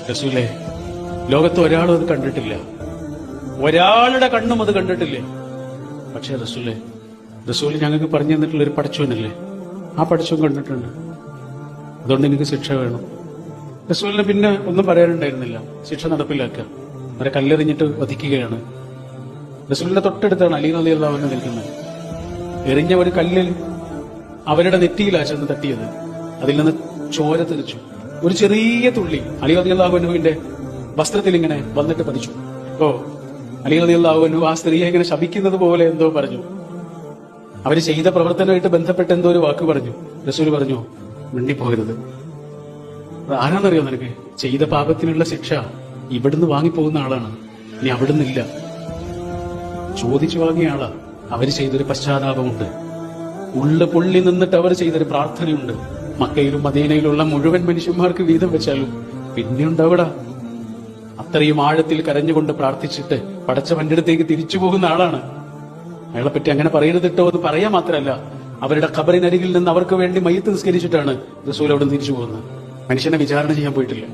റസൂലേ, ലോകത്ത് ഒരാളും അത് കണ്ടിട്ടില്ല, ഒരാളുടെ കണ്ണും അത് കണ്ടിട്ടില്ല. പക്ഷേ റസൂൽ ഞങ്ങൾക്ക് പറഞ്ഞു തന്നിട്ടുള്ള ഒരു പടച്ചോനല്ലേ, ആ പടച്ചോൻ കണ്ടിട്ടുണ്ട്. അതുകൊണ്ട് എനിക്ക് ശിക്ഷ വേണം. റസൂലിന് പിന്നെ ഒന്നും പറയാനുണ്ടായിരുന്നില്ല. ശിക്ഷ നടപ്പിലാക്കുക, അവരെ കല്ലെറിഞ്ഞിട്ട് വധിക്കുകയാണ്. റസൂലിന്റെ തൊട്ടടുത്താണ് അലി റളിയല്ലാഹു അൻഹു നിൽക്കുന്നത്. എറിഞ്ഞ ഒരു കല്ലിൽ അവരുടെ നെറ്റിയിലാ ചെന്ന് തട്ടിയത്. അതിൽ നിന്ന് ചോര തെറിച്ചു. ഒരു ചെറിയ തുള്ളി അലി റളിയല്ലാഹു അൻഹുവിന്റെ വസ്ത്രത്തിൽ ഇങ്ങനെ വന്നിട്ട് പതിച്ചു. അലി റളിയല്ലാഹു അൻഹു ആ സ്ത്രീയെ ഇങ്ങനെ ശപിക്കുന്നത് പോലെ എന്തോ പറഞ്ഞു. അവര് ചെയ്ത പ്രവർത്തനമായിട്ട് ബന്ധപ്പെട്ട് എന്തോ ഒരു വാക്ക് പറഞ്ഞു. റസൂൽ പറഞ്ഞു, മിണ്ടിപ്പോകരുത്. ആരാന്നറിയോ നിനക്ക്? ചെയ്ത പാപത്തിനുള്ള ശിക്ഷ ഇവിടുന്ന് വാങ്ങിപ്പോകുന്ന ആളാണ്, ഇനി അവിടുന്നില്ല. ചോദിച്ചു വാങ്ങിയ ആളാ. അവര് ചെയ്തൊരു പശ്ചാത്താപമുണ്ട്, ഉള്ളു പൊള്ളി നിന്നിട്ട് അവർ ചെയ്തൊരു പ്രാർത്ഥനയുണ്ട്. മക്കയിലും മദീനയിലുള്ള മുഴുവൻ മനുഷ്യന്മാർക്ക് വീതം വെച്ചാലും പിന്നെ ഉണ്ടാവിടാ. അത്രയും ആഴത്തിൽ കരഞ്ഞുകൊണ്ട് പ്രാർത്ഥിച്ചിട്ട് പടച്ചവന്റെ അടുത്തേക്ക് തിരിച്ചു പോകുന്ന ആളാണ്. അയാളെ പറ്റി അങ്ങനെ പറയരുതിട്ടോ എന്ന് പറയാൻ മാത്രമല്ല, അവരുടെ ഖബറിനരികിൽ നിന്ന് അവർക്ക് വേണ്ടി മയ്യത്ത് നിസ്കരിച്ചിട്ടാണ് റസൂൽ അവിടെ തിരിച്ചു പോകുന്നത്. മനുഷ്യനെ വിചാരണ ചെയ്യാൻ പോയിട്ടില്ല.